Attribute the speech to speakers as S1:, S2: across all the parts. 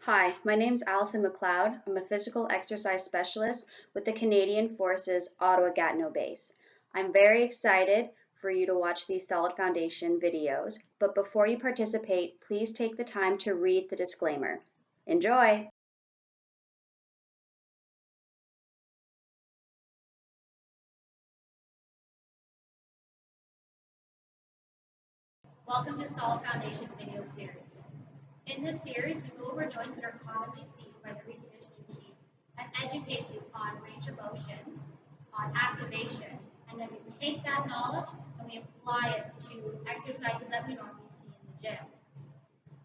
S1: Hi, my name's Allison McLeod. I'm a physical exercise specialist with the Canadian Forces Ottawa-Gatineau base. I'm very excited for you to watch these solid foundation videos, but before you participate, please take the time to read the disclaimer. Enjoy!
S2: Welcome to Solid Foundation video series. In this series, we go over joints that are commonly seen by the reconditioning team and educate you on range of motion, on activation, and then we take that knowledge and we apply it to exercises that we normally see in the gym.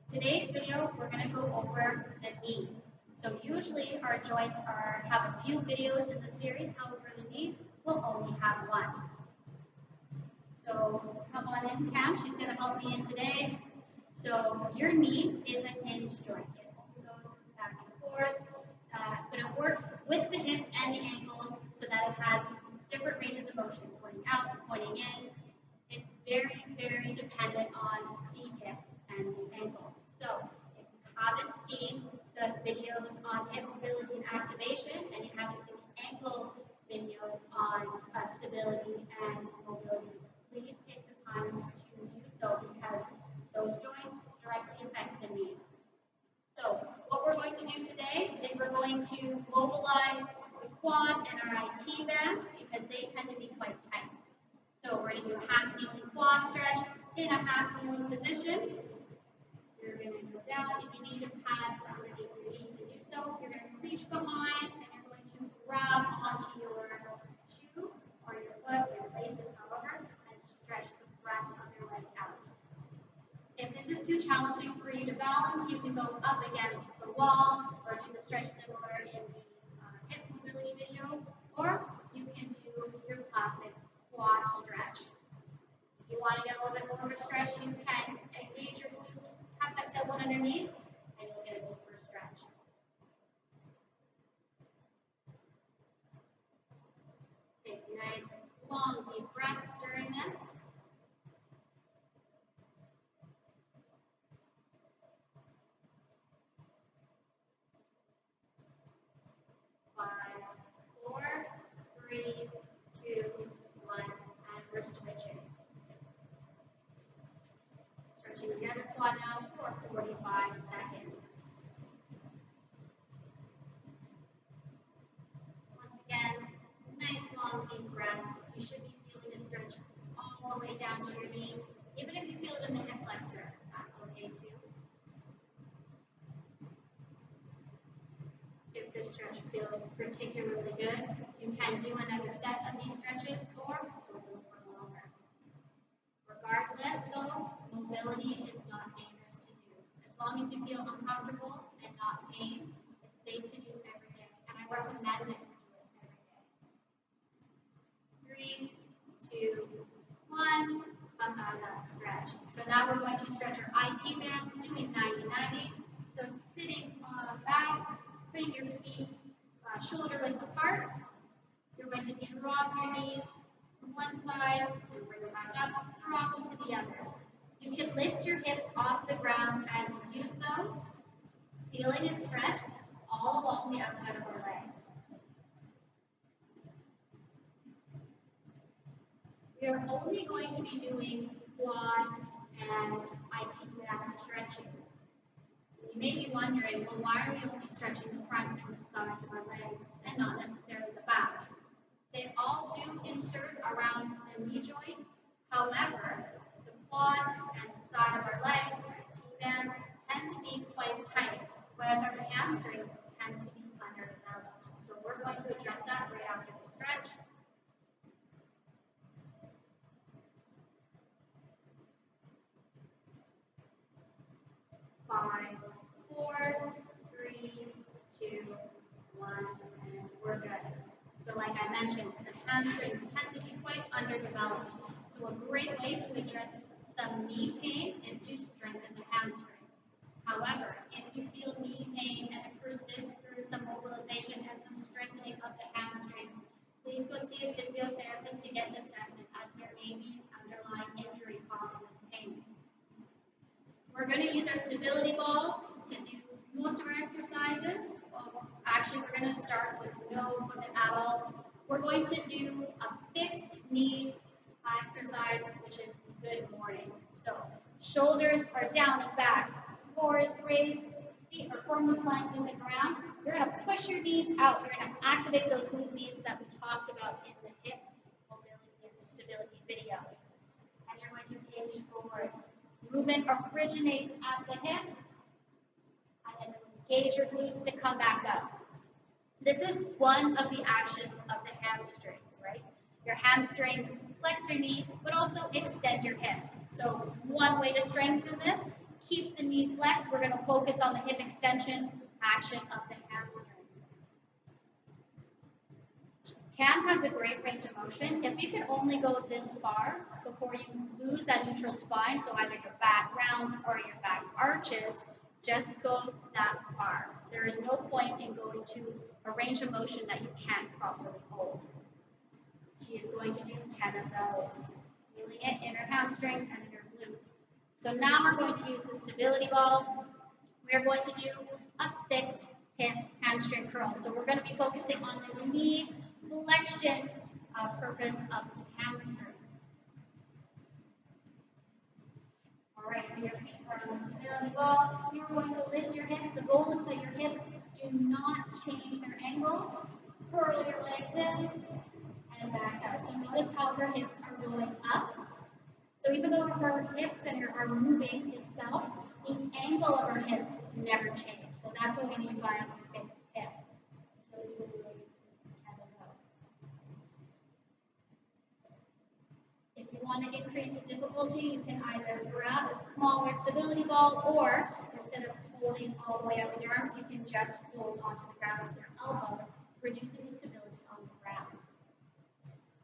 S2: Today's video, we're going to go over the knee. So usually our joints have a few videos in the series, however the knee will only have one. So come on in, Cam. She's going to help me in today. So your knee is a hinge joint. It goes back and forth, but it works with the hip and the ankle so that it has different ranges of motion, pointing out, pointing in. It's very, very dependent on the hip and the ankle. So if you haven't seen the videos on hip mobility and activation, and you haven't seen the ankle videos on stability and mobility, please take the time to do so because those joints directly affect the knee. So what we're going to do today is we're going to mobilize the quad and our IT band because they tend to be quite tight. So we're going to do a half kneeling quad stretch in a half kneeling position. You're going to go down. If you need a pad underneath your knee to do so, you're going to reach behind and you're going to grab onto your shoe or your foot, your laces, however, and stretch the breadth of your leg out. If this is too challenging for you to balance, you can go up against the wall or do the stretch similar in the hip mobility video, or you can do your classic quad stretch. If you want to get a little bit more of a stretch, you can engage your glutes, tuck that tailbone underneath, and you'll get a deeper stretch. Take nice, long, deep breaths during this. Five, four, three, two, one, and we're switching. Stretching the other quad now for 45 seconds. Once again, nice long deep breaths. You should be feeling a stretch all the way down to your knee. Even if you feel it in the hip flexor, that's okay too. If this stretch feels particularly good, you can do another set of these stretches or go for longer. Regardless though, mobility is not dangerous to do. As long as you feel uncomfortable and not pain, it's safe to do every day. And I recommend that you do it every day. 3, 2, 1, come out of that stretch. So now we're going to stretch our IT bands, doing 90-90. So sitting back, putting your feet shoulder width apart. You're going to drop your knees from one side and bring them back up, drop them to the other. You can lift your hip off the ground as you do so, feeling a stretch all along the outside of our legs. We are only going to be doing quad and IT band stretching. You may be wondering, well, why are we only stretching the front and the sides of our legs and not necessarily the back? They all do insert around the knee joint. However, the quad and the side of our legs, our T-band, tend to be quite tight, whereas our hamstring tends to be underdeveloped. So we're going to address that right after the stretch. Five, four, three, two, one, and we're good. So like I mentioned, the hamstrings tend to be quite underdeveloped. So a great way to address some knee pain is to strengthen the hamstrings. However, if you feel knee pain and it persists through some mobilization and some strengthening of the hamstrings, please go see a physiotherapist to get an assessment as there may be an underlying injury causing this pain. We're going to use our stability ball to do most of our exercises. going to start with no equipment at all. We're going to do a fixed knee exercise, which is good mornings. So shoulders are down and back, core is raised, feet are firmly planted in the ground. You're going to push your knees out. You're going to activate those movements that we talked about in the hip mobility and stability videos. And you're going to hinge forward. Movement originates at the hips, and then engage your glutes to come back up. This is one of the actions of the hamstrings, right? Your hamstrings flex your knee, but also extend your hips. So one way to strengthen this, keep the knee flexed. We're going to focus on the hip extension action of the hamstring. Cam has a great range of motion. If you can only go this far before you lose that neutral spine, so either your back rounds or your back arches, just go that far. There is no point in going to a range of motion that you can't properly hold. She is going to do 10 of those, feeling it in her hamstrings and in her glutes. So now we're going to use the stability ball. We're going to do a fixed hip hamstring curl. So we're going to be focusing on the knee flexion purpose of the hamstrings. All right, so your feet are on the stability ball. You're going to lift your hips. The goal is that your hips do not change their angle. Curl your legs in and back out. So notice how her hips are going up. So even though her hips center are moving itself, the angle of her hips never change. So that's what we mean by fixed hip. So we will do 10 of those. If you want to increase the difficulty, you can either grab a smaller stability ball, or instead of holding all the way out with your arms, you can just hold onto the ground with your elbows, reducing the stability on the ground.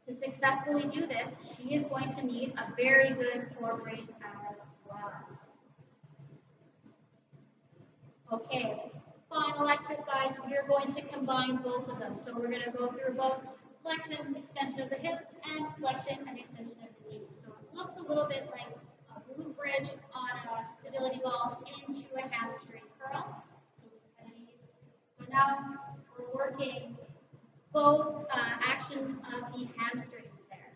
S2: To successfully do this, she is going to need a very good core brace as well. Okay, final exercise, we're going to combine both of them. So we're going to go through both flexion and extension of the hips and flexion and extension of the knees. So it looks a little bit like a glute bridge on a stability ball into a hamstring curl. So now we're working both actions of the hamstrings there.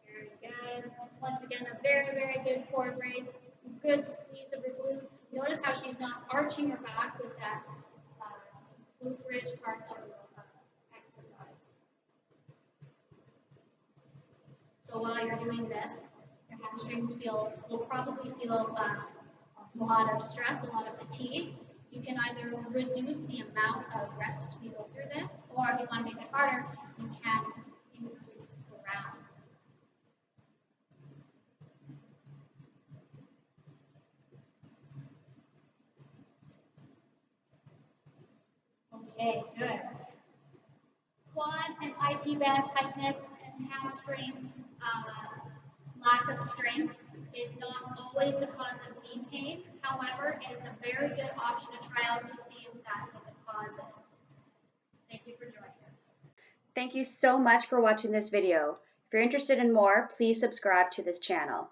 S2: Very good. Once again, a very, very good core brace. Good squeeze of her glutes. Notice how she's not arching her back with that glute bridge part of the exercise. So while you're doing this, your hamstrings will probably feel a lot of stress, a lot of fatigue. You can either reduce the amount of reps we go through this, or if you want to make it harder, you can increase the rounds. Okay, good. Quad and IT band tightness and hamstring lack of strength is not always the cause of knee pain. However, it's a very good option to try out to see if that's what the cause is. Thank you for joining us.
S1: Thank you so much for watching this video. If you're interested in more, please subscribe to this channel.